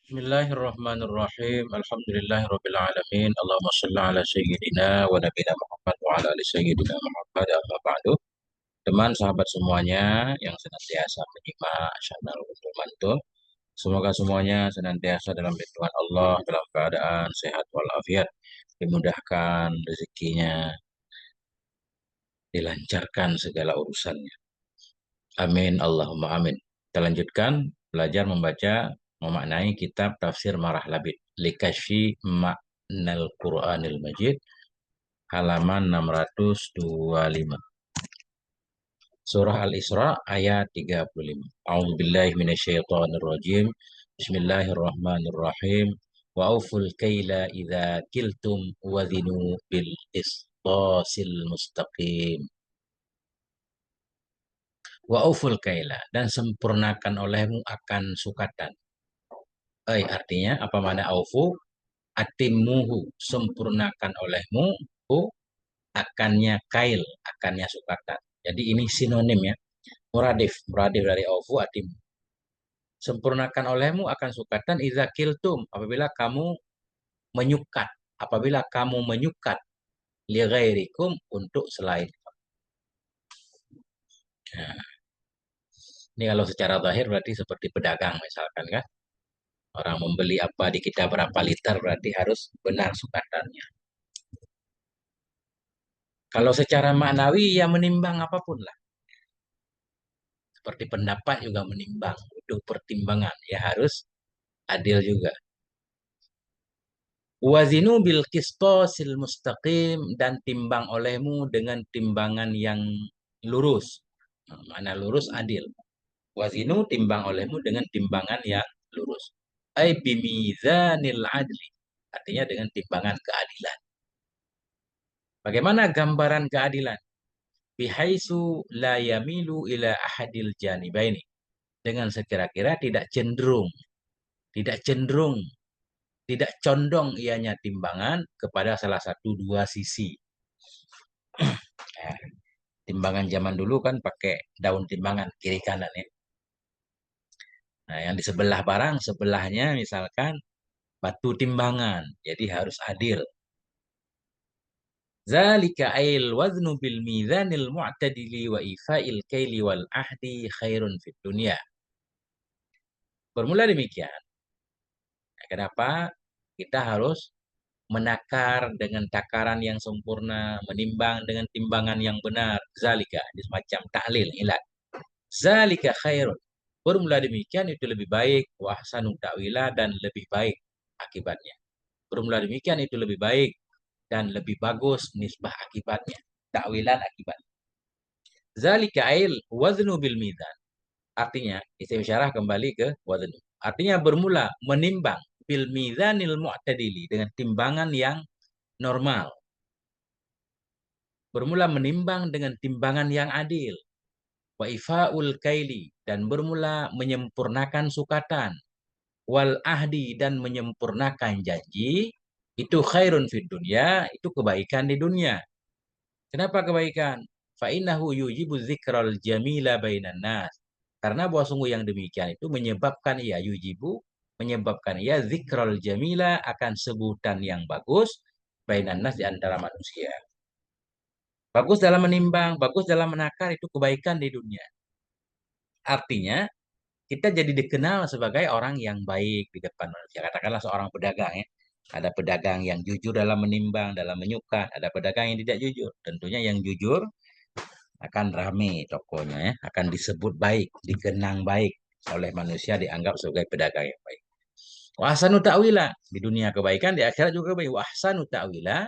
Bismillahirrahmanirrahim. Alhamdulillahirabbil alamin. Allahumma shalli ala sayyidina wa nabiyina Muhammad wa ala ali sayyidina Muhammad amma ba'du. Teman sahabat semuanya yang senantiasa menyimak channel Untuk Mantul. Semoga semuanya senantiasa dalam lindungan Allah, dalam keadaan sehat walafiat, dimudahkan rezekinya, dilancarkan segala urusannya. Amin Allahumma amin. Kita lanjutkan belajar membaca memaknai kitab Tafsir Marah Labid Likasyi Maknal Quranil Majid halaman 625. Surah Al-Isra ayat 35. A'udzubillahi minasyaitonirrajim. Bismillahirrahmanirrahim. Wa auful kaila idza kiltum wazinu bil qisṭasil mustaqim. Wa auful kaila, dan sempurnakan olehmu akan sukatan. Artinya apa mana aufu? Atimuhu, sempurnakan olehmu hu, akannya kail, akannya sukatan. Jadi ini sinonim ya. Muradif dari aufu atim. Sempurnakan olehmu akan sukatan idza kiltum, apabila kamu menyukat, apabila kamu menyukat li ghairikum, untuk selain. Nah, ini kalau secara zahir berarti seperti pedagang misalkan kan. Orang membeli apa di kita berapa liter berarti harus benar sukatannya. Kalau secara maknawi ya menimbang apapun lah. Seperti pendapat juga menimbang, butuh pertimbangan. Ya harus adil juga. Wazinu bil qistosil mustaqim, dan timbang olehmu dengan timbangan yang lurus. Nah, mana lurus adil. Wazinu, timbang olehmu dengan timbangan yang lurus. Ai bimizanil adli. Artinya dengan timbangan keadilan. Bagaimana gambaran keadilan? Bihaisu la yamilu ila ahadil janibaini. Dengan sekira-kira tidak cenderung, tidak condong ianya timbangan kepada salah satu dua sisi. Nah, timbangan zaman dulu kan pakai daun timbangan kiri kanan ya. Nah, yang di sebelah barang, sebelahnya misalkan batu timbangan. Jadi harus adil. Zalika ail waznu bil mizanil mu'tadili wa ifa'il kaili wal ahdi khairun fid dunya. Bermula demikian. Nah, kenapa kita harus menakar dengan takaran yang sempurna, menimbang dengan timbangan yang benar. Zalika, ini semacam taklil, ilat. Zalika khairun. Bermula demikian itu lebih baik, wahsanu ta'wila, dan lebih baik akibatnya. Bermula demikian itu lebih baik dan lebih bagus nisbah akibatnya. Takwilan akibat. Zalika ail waznu bil mizan. Artinya, isim syarah kembali ke waznu. Artinya bermula menimbang bil mizanil mu'tadili, dengan timbangan yang normal. Bermula menimbang dengan timbangan yang adil. Wa ifa'ul kaili, dan bermula menyempurnakan sukatan. Wal ahdi, dan menyempurnakan janji. Itu khairun fid dunya, itu kebaikan di dunia. Kenapa kebaikan? Fa'innahu yujibu dzikral jamila bainan nas. Karena bahwa sungguh yang demikian itu menyebabkan ia zikral jamila, akan sebutan yang bagus bainan nas, di antara manusia. Bagus dalam menimbang, bagus dalam menakar, itu kebaikan di dunia. Artinya, kita jadi dikenal sebagai orang yang baik di depan manusia. Katakanlah seorang pedagang ya. Ada pedagang yang jujur dalam menimbang, dalam menyukat. Ada pedagang yang tidak jujur. Tentunya yang jujur akan rame tokonya ya. Akan disebut baik, dikenang baik oleh manusia, dianggap sebagai pedagang yang baik. Wahsanu ta'wila, di dunia kebaikan, di akhirat juga baik. Wahsanu ta'wila,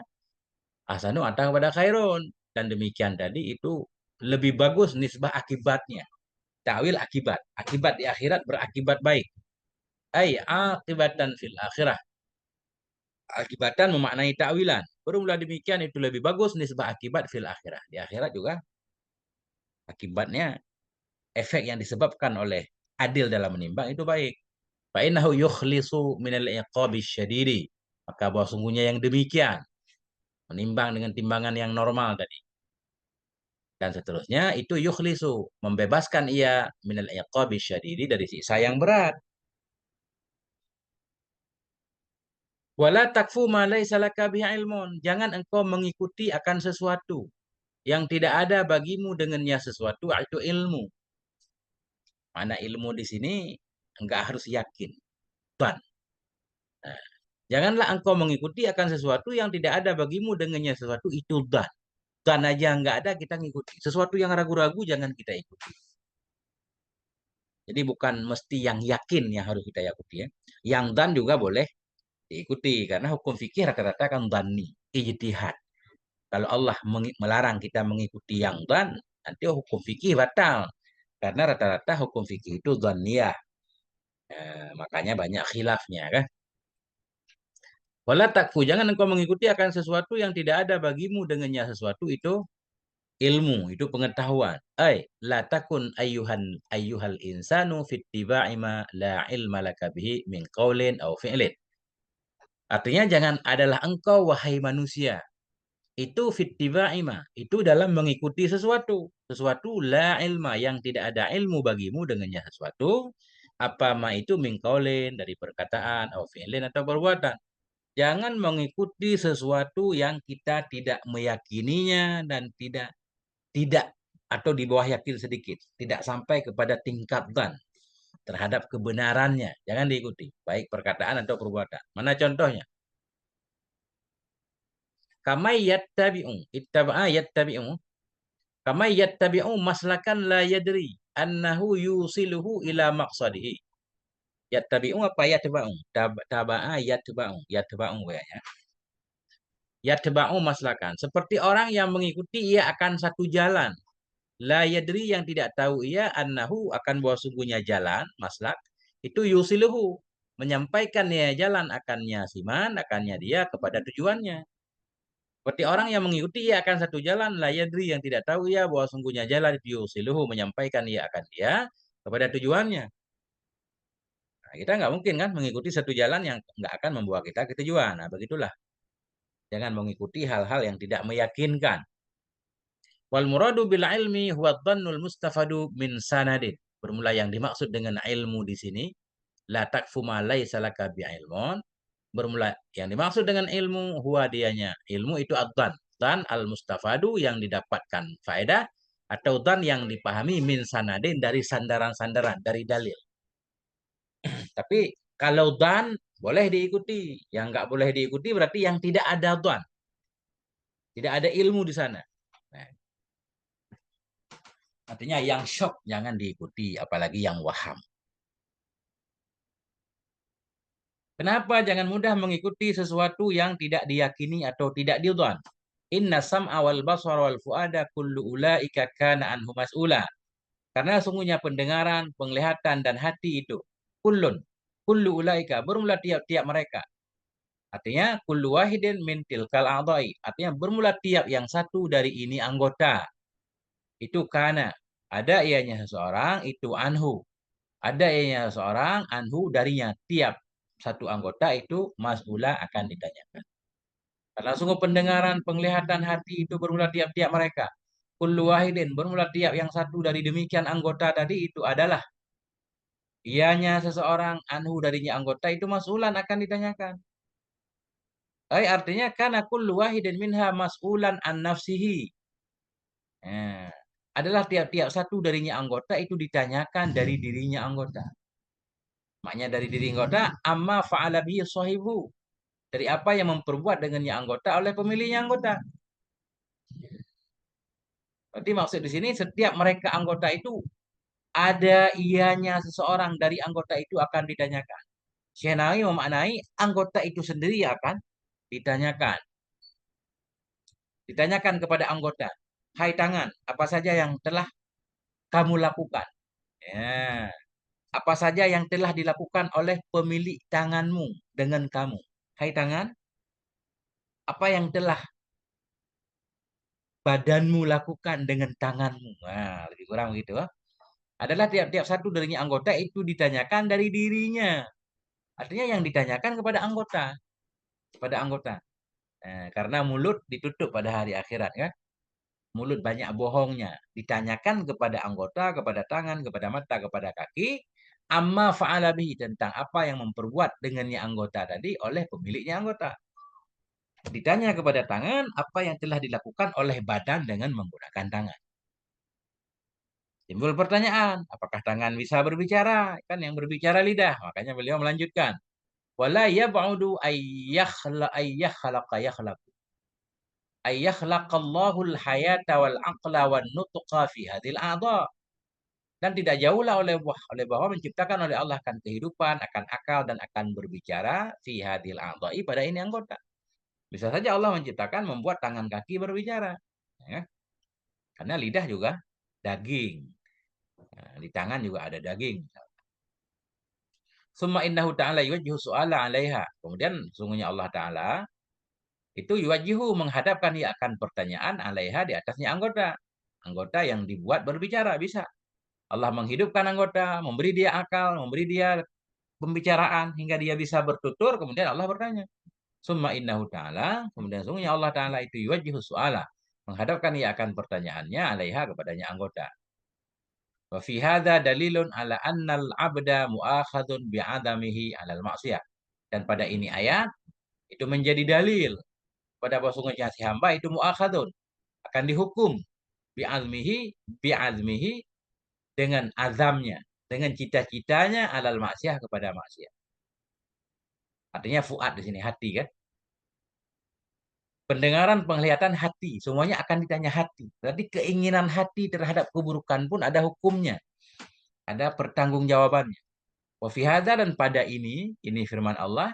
ahsanu atau kepada khairun. Dan demikian tadi itu lebih bagus nisbah akibatnya. Ta'wil akibat. Akibat di akhirat berakibat baik. Akibatan fil akhirah. Akibatan memaknai ta'wilan. Bermula demikian itu lebih bagus nisbah akibat fil akhirah. Di akhirat juga akibatnya, efek yang disebabkan oleh adil dalam menimbang itu baik. Fa'innahu yukhlisu minal iqabi syadidi. Maka bahwa sungguhnya yang demikian, menimbang dengan timbangan yang normal tadi, dan seterusnya, itu yukhlisu, membebaskan ia minal iqabi syadidi, dari siksa yang berat. Wala takfu ma laisa laka bihi ilmun. Jangan engkau mengikuti akan sesuatu yang tidak ada bagimu dengannya sesuatu, itu ilmu. Mana ilmu di sini enggak harus yakin. Tuan. Nah, janganlah engkau mengikuti akan sesuatu yang tidak ada bagimu dengannya sesuatu, itu dan. Dan aja enggak ada kita ngikuti. Sesuatu yang ragu-ragu jangan kita ikuti. Jadi bukan mesti yang yakin yang harus kita ikuti ya. Yang dan juga boleh diikuti karena hukum fikih rata-rata kan dhanni, ijtihad. Kalau Allah melarang kita mengikuti yang dan, nanti hukum fikih batal. Karena rata-rata hukum fikih itu dhanniyah. Makanya banyak khilafnya kan. Wala takfu, jangan engkau mengikuti akan sesuatu yang tidak ada bagimu dengannya sesuatu, itu ilmu, itu pengetahuan. La takun ayyuhal insanu fittiba'i ma la ilma laka bihi min qaulin aw fi'lin. Artinya jangan adalah engkau wahai manusia itu fittiba'i ma, itu dalam mengikuti sesuatu, sesuatu la ilma yang tidak ada ilmu bagimu dengannya sesuatu, apa ma itu min qaulin dari perkataan atau fi'lin atau perbuatan. Jangan mengikuti sesuatu yang kita tidak meyakininya dan tidak tidak atau di bawah yakin sedikit, tidak sampai kepada tingkat dan terhadap kebenarannya. Jangan diikuti, baik perkataan atau perbuatan. Mana contohnya? Kama yattabi'u, ittaba'a yattabi'u. Kama yattabi'u maslakan la yadri annahu yusiluhu ila maqsadihi. Yattabi'u apa yatba'u? Taba'a yatba'u. Yatba'u ya. Yatba'u maslakan. Seperti orang yang mengikuti ia akan satu jalan. La yadri yang tidak tahu ia annahu akan bahwa sungguhnya jalan, maslak, itu yusiluhu. Menyampaikan ia jalan akannya siman, akannya dia kepada tujuannya. Seperti orang yang mengikuti ia akan satu jalan, la yadri yang tidak tahu ia bahwa sungguhnya jalan itu yusiluhu. Menyampaikan ia akan dia kepada tujuannya. Nah, kita nggak mungkin kan mengikuti satu jalan yang nggak akan membawa kita ke tujuan. Nah, begitulah. Jangan mengikuti hal-hal yang tidak meyakinkan. Wal muradu bil ilmi huwa dhannul mustafadu min sanadin. Bermula yang dimaksud dengan ilmu di sini, la takfu ma laisa laka bi ilmun. Bermula yang dimaksud dengan ilmu huwa dianya. Ilmu itu ad-dhan. Dhan al mustafadu yang didapatkan faedah atau dhan yang dipahami min sanadin dari sandaran-sandaran, dari dalil. Tapi kalau dhan boleh diikuti. Yang nggak boleh diikuti berarti yang tidak ada dhan. Tidak ada ilmu di sana. Nah, artinya yang syok jangan diikuti, apalagi yang waham. Kenapa jangan mudah mengikuti sesuatu yang tidak diyakini atau tidak didhan? Inna sam'a wal basara wal fuada kullu ulaika kana anhu mas'ula. Karena sungguhnya pendengaran, penglihatan dan hati itu kullun, kullu ulaika bermula tiap-tiap mereka. Artinya kullu wahidin min tilkal a'dha'i. Artinya bermula tiap yang satu dari ini anggota. Itu kana. Ada ianya seseorang itu anhu. Ada ianya seseorang anhu darinya. Tiap satu anggota itu mas'ula akan ditanyakan. Karena sungguh pendengaran, penglihatan hati itu bermula tiap-tiap mereka. Kullu wahidin bermula tiap yang satu dari demikian anggota tadi itu adalah ianya seseorang anhu darinya anggota itu mas'ulan akan ditanyakan. Artinya karena kullu wahidin minha mas'ulan an nafsihi. Nah, adalah tiap-tiap satu darinya anggota itu ditanyakan dari dirinya anggota. Maknanya dari diri anggota, amma fa'ala bihi sahibu. Dari apa yang memperbuat dengannya anggota oleh pemilihnya anggota. Berarti maksud di sini setiap mereka anggota itu ada ianya seseorang dari anggota itu akan ditanyakan. Syekh memaknai anggota itu sendiri akan ditanyakan. Ditanyakan kepada anggota, hai tangan, apa saja yang telah kamu lakukan? Ya, apa saja yang telah dilakukan oleh pemilik tanganmu dengan kamu? Hai tangan, apa yang telah badanmu lakukan dengan tanganmu? Nah, lebih kurang begitu. Adalah tiap-tiap satu darinya anggota itu ditanyakan dari dirinya. Artinya yang ditanyakan kepada anggota. Kepada anggota. Karena mulut ditutup pada hari akhirat kan. Mulut banyak bohongnya. Ditanyakan kepada anggota, kepada tangan, kepada mata, kepada kaki. Amma fa'ala bihi, tentang apa yang memperbuat dengannya anggota tadi oleh pemiliknya anggota. Ditanya kepada tangan apa yang telah dilakukan oleh badan dengan menggunakan tangan. Timbul pertanyaan, apakah tangan bisa berbicara? Kan yang berbicara lidah. Makanya beliau melanjutkan, wala yab'udu ayyakhlaqallahu al-hayata wal aqla wan nutqa fi hadhil a'dha. Dan tidak jauhlah oleh bahwa menciptakan oleh Allah akan kehidupan, akan akal dan akan berbicara fi hadhil a'dha'i, pada ini anggota. Bisa saja Allah menciptakan membuat tangan kaki berbicara, ya. Karena lidah juga daging. Nah, di tangan juga ada daging. Summa innahu ta'ala yuwajjihu su'ala 'alaiha. Kemudian sungguhnya Allah Ta'ala itu yuwajjihu, menghadapkan ia akan pertanyaan 'alaiha, di atasnya anggota. Anggota yang dibuat berbicara bisa. Allah menghidupkan anggota, memberi dia akal, memberi dia pembicaraan hingga dia bisa bertutur, kemudian Allah bertanya. Summa innahu ta'ala, kemudian sungguhnya Allah Ta'ala itu yuwajjihu su'ala, menghadapkan ia akan pertanyaannya 'alaiha, kepadanya anggota. Wa fi hadza dalilun ala annal abda muakhadzun bi'adamihi 'alal ma'siyah. Dan pada ini ayat itu menjadi dalil pada bahwa sungguhnya si hamba itu muakhadzun, akan dihukum bi'azmihi bi'azmihi, dengan azamnya, dengan cita-citanya, alal maksiyah, kepada maksiat. Artinya fuad di sini hati kan. Pendengaran, penglihatan, hati, semuanya akan ditanya hati. Berarti keinginan hati terhadap keburukan pun ada hukumnya, ada pertanggungjawabannya. Wa fi hadza, dan pada ini firman Allah,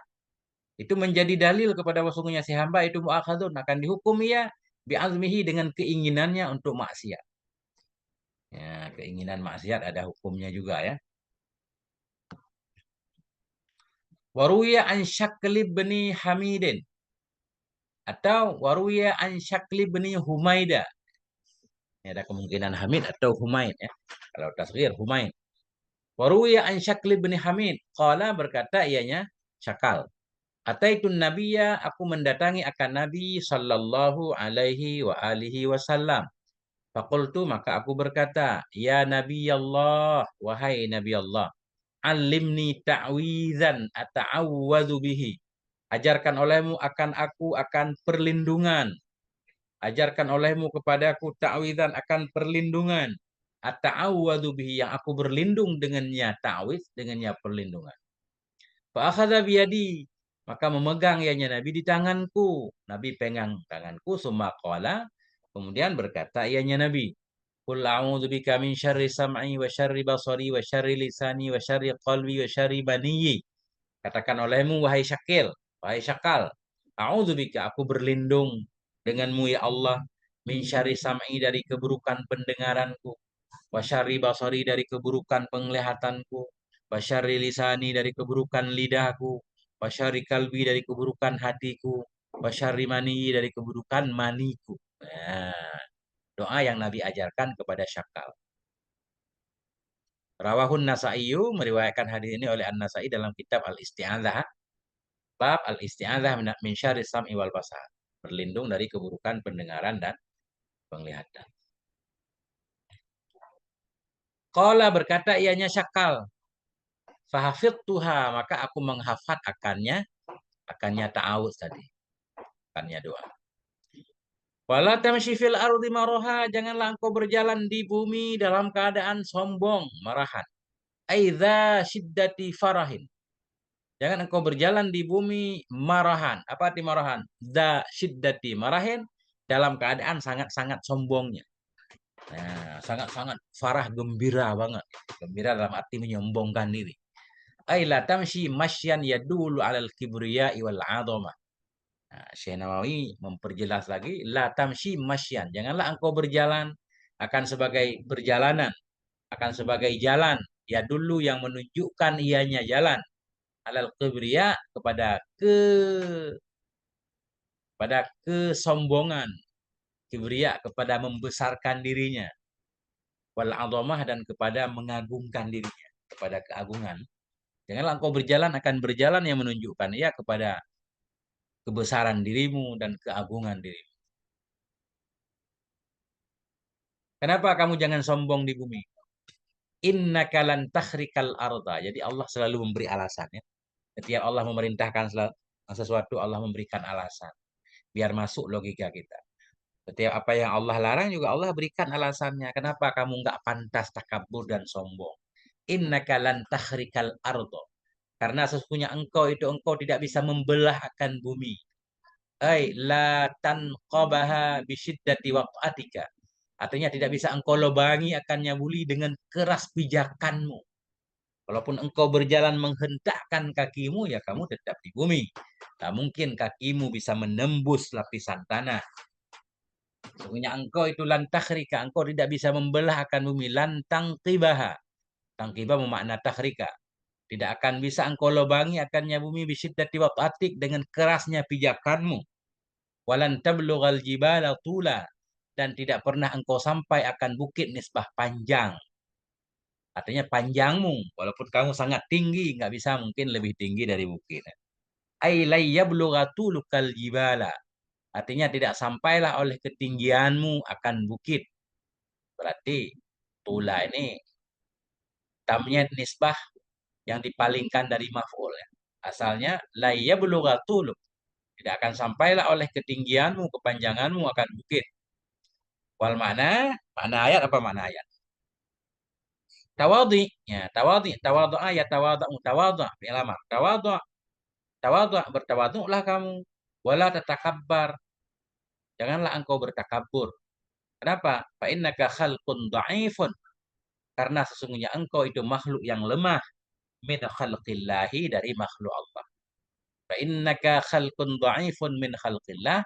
itu menjadi dalil kepada sesungguhnya si hamba itu muakhadzun, akan dihukum ia bi'azmihi, dengan keinginannya untuk maksiat. Ya, keinginan maksiat ada hukumnya juga ya. Waruya an Syakli bin Hamidin, atau waruya an Syakli bin Humaida. Ini ada kemungkinan Hamid atau Humaid ya. Kalau tasghir Humaid. Waruya an Syakli bin Hamid, qala, berkata ianya Syakal. Ataitun nabiyya, aku mendatangi akan Nabi sallallahu alaihi wa alihi wasallam. Faqultu, maka aku berkata, ya Nabi Allah, wahai Nabi Allah, alimni ta'wizan ata'awwadhu bihi. Ajarkan olehmu akan aku akan perlindungan. Ajarkan olehmu kepadaku ta'wizan, akan perlindungan. Ata'awwadhu bihi, yang aku berlindung dengannya, ta'wiz dengannya perlindungan. Fa'akhadha biyadi, maka memegang ianya Nabi di tanganku. Nabi pegang tanganku, summa qala, kemudian berkata ianya Nabi, qul a'udzu bika min syarri sam'i wa syarri basari wa syarri lisani wa syarri qalbi wa syarri maniyyi. Katakan olehmu, wahai Syakil, wahai Syakal, a'udzubika, aku berlindung denganmu ya Allah, min syarri sam'i, dari keburukan pendengaranku, wa syarri basari, dari keburukan penglihatanku, wa syarri lisani, dari keburukan lidahku, wa syarri kalbi, dari keburukan hatiku, wa syarri mani, dari keburukan maniku. Nah, doa yang Nabi ajarkan kepada Syakal. Rawahun Nasaiyu, meriwayatkan hadis ini oleh An-Nasai dalam kitab Al-Isti'adzah. Bab al-isti'adzah min syarri sam'i wal basar. Berlindung dari keburukan pendengaran dan penglihatan. Qala, berkata ianya Syakal, fahafidtuha, maka aku menghafal akannya ta'awudz tadi, akannya doa. Wala tamshi fil ardi maraha, janganlah engkau berjalan di bumi dalam keadaan sombong, marahan. Aidza syiddati farahin. Jangan engkau berjalan di bumi marahan. Apa arti marahan? Da syiddati marahin, dalam keadaan sangat-sangat sombongnya. Nah, sangat-sangat farah, gembira banget. Gembira dalam arti menyombongkan diri. Aila tamshi masyan yadulu alal kibriya'i wal 'azamah. Nah, Syekh Nawawi memperjelas lagi, la tamshi masyan. Janganlah engkau berjalan akan sebagai perjalanan, akan sebagai jalan, ya dulu yang menunjukkan ianya jalan, alal kibriya, pada kesombongan, kibriya kepada membesarkan dirinya, wal 'azamah, dan kepada mengagungkan dirinya, kepada keagungan. Janganlah engkau berjalan akan berjalan yang menunjukkan ia kepada kebesaran dirimu dan keagungan dirimu. Kenapa kamu jangan sombong di bumi? innaka lan takhrikal arda. Jadi Allah selalu memberi alasan ya. Setiap Allah memerintahkan sesuatu, Allah memberikan alasan biar masuk logika kita. Setiap apa yang Allah larang juga Allah berikan alasannya. Kenapa kamu nggak pantas takabur dan sombong? Innaka lan takhrikal arda. Karena sesungguhnya engkau tidak bisa membelah akan bumi. Ai la tanqabaha bisyiddati waqatika. Artinya tidak bisa engkau lobangi akannya bumi dengan keras pijakanmu. Walaupun engkau berjalan menghentakkan kakimu, ya kamu tetap di bumi. Tak mungkin kakimu bisa menembus lapisan tanah. Sesungguhnya engkau itu lantakhrika, engkau tidak bisa membelah akan bumi. Lantang tibaha. Tangkibah memakna takhrika. Tidak akan bisa engkau lobangi akannya bumi bisyiddati waqatik dengan kerasnya pijakanmu. Walan tablughal jibala tula. Dan tidak pernah engkau sampai akan bukit nisbah panjang. Artinya panjangmu, walaupun kamu sangat tinggi, nggak bisa mungkin lebih tinggi dari bukit. Ai la yablugha tulukal jibala. Artinya tidak sampailah oleh ketinggianmu akan bukit. Berarti tula ini tamnya nisbah yang dipalingkan dari maf'ul ya. Asalnya la yablugha tuluk. Tidak akan sampailah oleh ketinggianmu, kepanjanganmu akan bukit. Wal makna ayat apa makna ayat? Tawadhi, ya tawadhi, tawadhu'a ya tawadhu, tawadhu, fi'il amr. Tawadhu, tawadhu, bertawadhu'lah kamu. Wala tatakabbar. Janganlah engkau bertakabur. Kenapa? Fa innaka khalqun dha'ifun. Karena sesungguhnya engkau itu makhluk yang lemah min khalqillahi dari makhluk Allah. Fa innaka khalqun dha'ifun min khalqillah.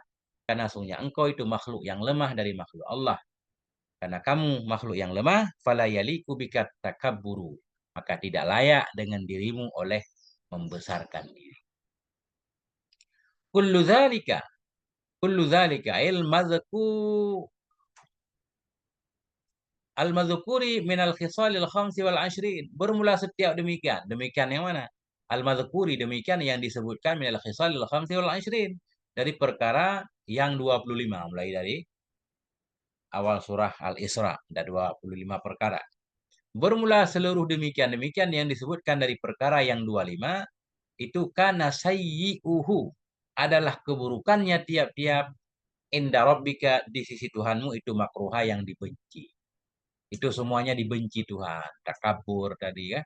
Karena sesungguhnya engkau itu makhluk yang lemah dari makhluk Allah. Karena kamu makhluk yang lemah, fala yaliku bika takabburu. Maka tidak layak dengan dirimu oleh membesarkan diri. Kullu dzalika, kullu dzalika al-madhkuri minal khisalil khamsi wal ashrin. Bermula setiap demikian. Demikian yang mana? Al-madhkuri demikian yang disebutkan minal khisalil khamsi wal ashrin. Dari perkara yang 25. Mulai dari awal surah Al-Isra. Ada 25 perkara. Bermula seluruh demikian yang disebutkan dari perkara yang 25 itu kana sayyi'uhu adalah keburukannya tiap-tiap inda rabbika di sisi Tuhanmu itu makruha yang dibenci. Itu semuanya dibenci Tuhan. Takabur tadi ya.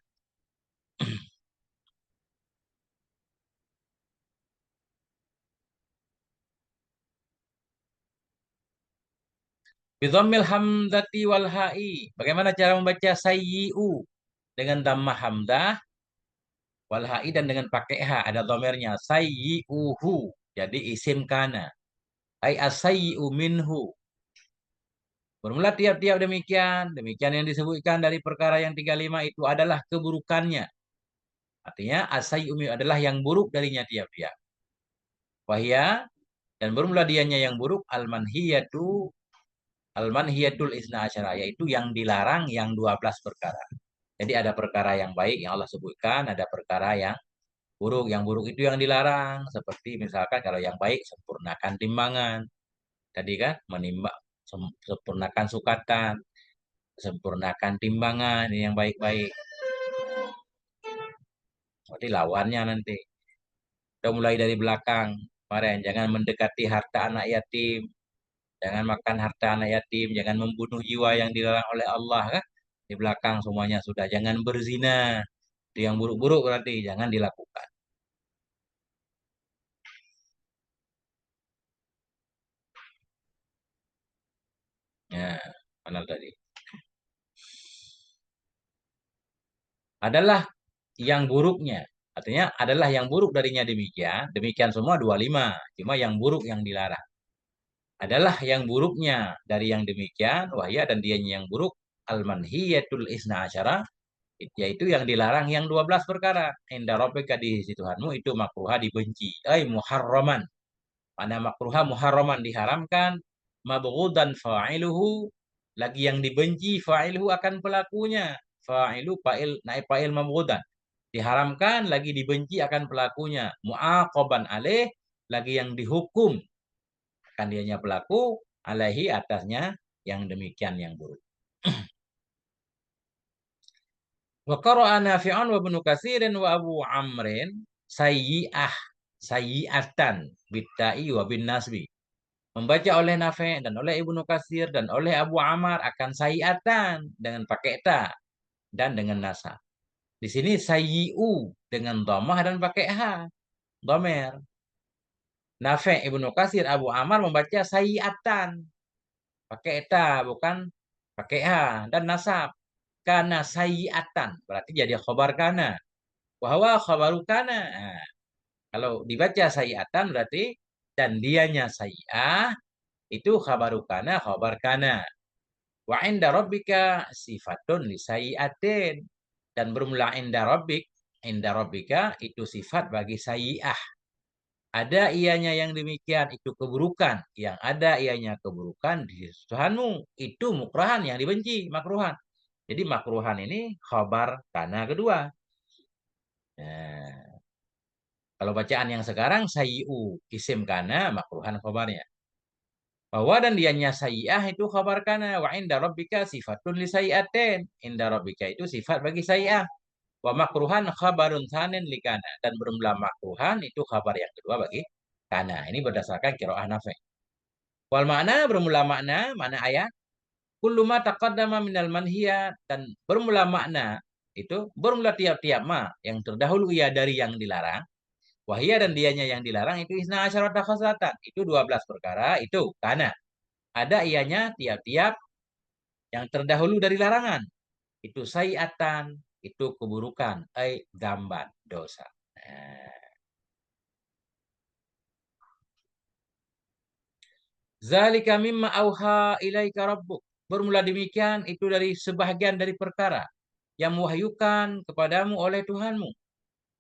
Bidhammil hamzati wal ha'i. Bagaimana cara membaca sayyi'u? Dengan dhammah hamzah wal ha'i dan dengan pakai ha ada dhamirnya sayyi'uhu. Jadi isim kana. Ai asayyi'u minhu. Bermula tiap-tiap demikian yang disebutkan dari perkara yang 35 itu adalah keburukannya. Artinya asayyi'u adalah yang buruk darinya tiap-tiap. Wahya dan bermula dianya yang buruk al-manhiyatul isna asyara yaitu yang dilarang yang 12 perkara. Jadi ada perkara yang baik yang Allah sebutkan, ada perkara yang buruk. Yang buruk itu yang dilarang. Seperti misalkan kalau yang baik sempurnakan timbangan. Tadi kan menimbang sempurnakan sukatan, sempurnakan timbangan ini yang baik-baik. Berarti lawannya nanti. Kita mulai dari belakang. Kemarin jangan mendekati harta anak yatim, jangan makan harta anak yatim, jangan membunuh jiwa yang dilarang oleh Allah kan. Di belakang semuanya sudah. Jangan berzina. Itu yang buruk-buruk berarti jangan dilakukan. Ya, mana tadi? Adalah yang buruknya. Artinya adalah yang buruk darinya demikian. Demikian semua 25. Cuma yang buruk yang dilarang. Adalah yang buruknya dari yang demikian. Wahya dan dianya yang buruk. Al-manhiyatul isna asyara. Yaitu yang dilarang yang 12 perkara. Inda rabbika di sisi Tuhanmu itu makruha dibenci. Muharraman. Mana makruha muharraman diharamkan. Mabghudan fa'iluhu. Lagi yang dibenci fa'iluhu akan pelakunya. Fa'ilu fa'il naib fa'il mabghudan. Diharamkan lagi dibenci akan pelakunya. Mu'aqaban alaih lagi yang dihukum akan dianya pelaku alaihi atasnya yang demikian yang buruk. Wa qara'a Nafi'un wa Ibnu Katsirin wa Abu Amrin sayyi'ah sayyi'atan bitta'i wa bin nasbi. Membaca oleh Nafi' dan oleh Ibnu Katsir dan oleh Abu Amar akan sayyi'atan dengan pakai ta dan dengan nasab. Di sini sayyi'u dengan dhammah dan pakai ha, dhamer. Nafi', Ibnu Katsir, Abu Amar membaca sayyi'atan pakai ta bukan pakai ha dan nasab. Kana sayyi'atan berarti jadi khabar kana. Bahwa khabaru kana. Nah, kalau dibaca sayyi'atan berarti dan dianya sayyi'ah itu khabaru kana khabar kana. Wa inda rabbika sifatun li sayyi'atin. Dan bermula inda rabbika itu sifat bagi sayyi'ah. Ada ianya yang demikian itu keburukan, yang ada ianya keburukan di Tuhanmu itu mukrahan yang dibenci, makruhan. Jadi makruhan ini khabar kana kedua. Nah, kalau bacaan yang sekarang sayyi'u isim kana makruhan khabarnya. Bahwa dan dianya sayyi'ah itu khabar kana wa inda rabbika sifatun li sayyi'atin. Inda rabbika itu sifat bagi sayyi'ah. Wa makruhan khabarun tsanin li kana dan bermula makruhan itu khabar yang kedua bagi kana. Ini berdasarkan qiraah Nafi'. Wal makna bermula makna ayat kullu ma taqaddama minal manhiyat dan bermula makna itu bermula tiap-tiap ma yang terdahulu ia dari yang dilarang. Wahia dan dianya yang dilarang itu isna asyarata khaslatan. Itu 12 perkara itu kana. Ada ianya tiap-tiap yang terdahulu dari larangan. Itu sayiatan, itu keburukan, gambar dosa. Nah, zalika mimma auha ilaika rabbuk. Bermula demikian itu dari sebahagian dari perkara yang mewahyukan kepadamu oleh Tuhanmu.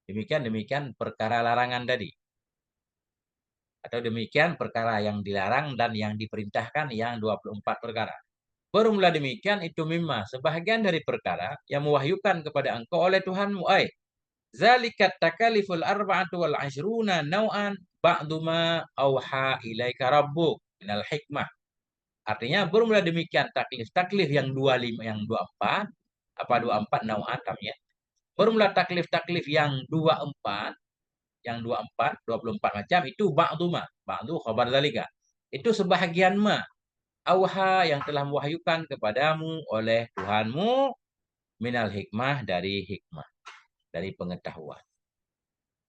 Demikian perkara larangan tadi. Atau demikian perkara yang dilarang dan yang diperintahkan yang 24 perkara. Bermula demikian itu mimma sebahagian dari perkara yang mewahyukan kepada engkau oleh Tuhanmu. Zalikat takaliful arba'atu wal ashruna nau'an ba'du ma auha ilaika rabbuk minal hikmah. Artinya bermula demikian taklif-taklif yang 25 yang 24 apa 24 nau'an namanya. Bermula taklif-taklif yang 24 yang 24 macam itu ba'du ma. Ba'du khabar zalika. Itu sebahagian ma auha yang telah mewahyukan kepadamu oleh Tuhanmu minal hikmah dari hikmah, dari pengetahuan.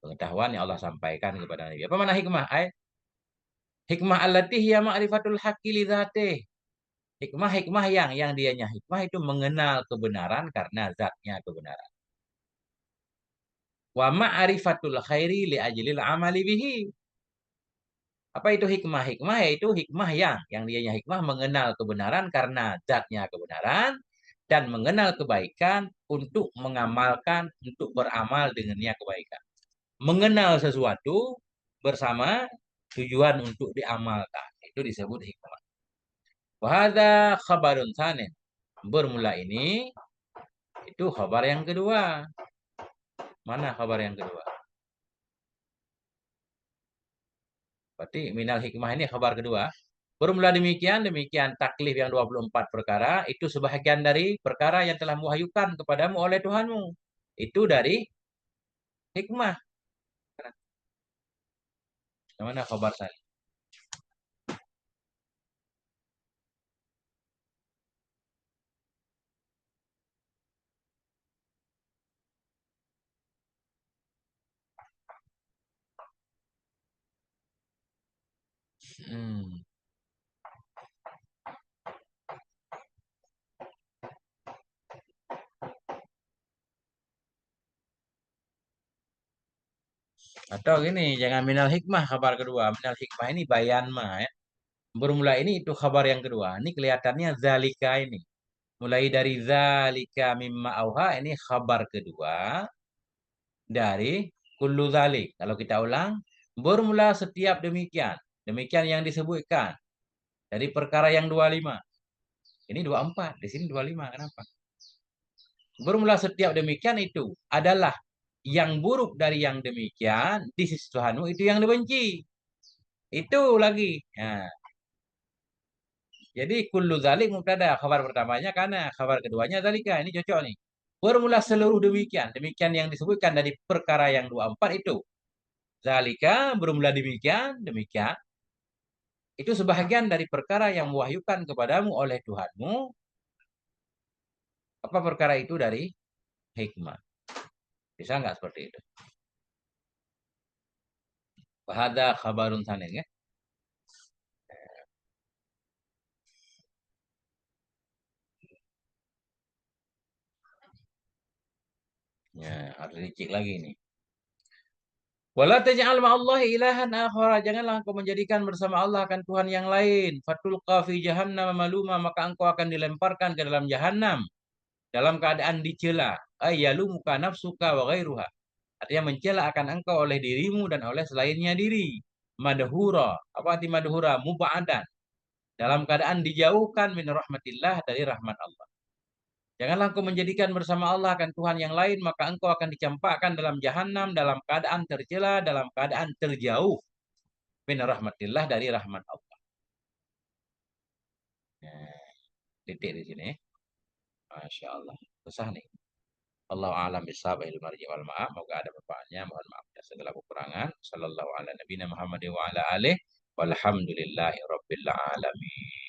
Pengetahuan yang Allah sampaikan kepada Nabi. Apa mana hikmah? Hikmah allati hiya ma'rifatul haqqi li dzatih. Hikmah yang dianya hikmah itu mengenal kebenaran karena zatnya kebenaran. Wa ma'rifatul khairi li ajlil amali bihi. Apa itu hikmah? Hikmah yaitu hikmah yang dianya hikmah mengenal kebenaran karena zatnya kebenaran dan mengenal kebaikan untuk mengamalkan, untuk beramal dengannya kebaikan. Mengenal sesuatu bersama tujuan untuk diamalkan. Itu disebut hikmah. Wahada khabarun sanin. Bermula ini itu khabar yang kedua. Mana khabar yang kedua? Berarti minal hikmah ini khabar kedua. Bermula demikian taklif yang 24 perkara itu sebahagian dari perkara yang telah mewahyukan kepadamu oleh Tuhanmu. Itu dari hikmah. Mana khabar saya? Hmm. Atau gini, jangan minal hikmah kabar kedua. Minal hikmah ini bayan mah ya. Bermula ini itu kabar yang kedua. Ini kelihatannya zalika ini. Mulai dari zalika mimma auha ini kabar kedua dari kullu zalik. Kalau kita ulang, bermula setiap demikian. Demikian yang disebutkan dari perkara yang 25. Ini 24, di sini 25. Kenapa? Bermula setiap demikian itu adalah yang buruk dari yang demikian di sisi Tuhanmu itu yang dibenci. Itu lagi. Nah, jadi kullu zalik mubtada, kabar pertamanya karena kabar keduanya zalika. Ini cocok nih. Bermula seluruh demikian. Demikian yang disebutkan dari perkara yang 24 itu. Zalika bermula demikian, demikian. Itu sebahagian dari perkara yang mewahyukan kepadamu oleh Tuhanmu. Apa perkara itu dari hikmah? Bisa nggak seperti itu? Wahada khabarun sanin ya. Ya, harus dicek lagi nih. Wala taj'al ma'allahi ilahan akhara. Janganlah engkau menjadikan bersama Allah akan Tuhan yang lain. Fatulqa fi jahannam maluma. Maka engkau akan dilemparkan ke dalam jahanam. Dalam keadaan dicela. Ayyalumuka nafsuka wa ghairuha. Artinya mencela akan engkau oleh dirimu dan oleh selainnya diri. Madhura. Apa arti madhura? Muba'adan. Dalam keadaan dijauhkan min rahmatillah dari rahmat Allah. Janganlah engkau menjadikan bersama Allah akan Tuhan yang lain, maka engkau akan dicampakkan dalam jahanam dalam keadaan tercela, dalam keadaan terjauh min rahmatillah dari rahmat Allah. Nah, titik di sini. Masya Allah. Susah nih. Allah alam bisawab ilmu marji wal ma'af. Moga ada manfaatnya. Mohon maaf ya segala kekurangan. Sallallahu ala nabiyina Muhammad wa ala alih. Walhamdulillahi rabbil alamin.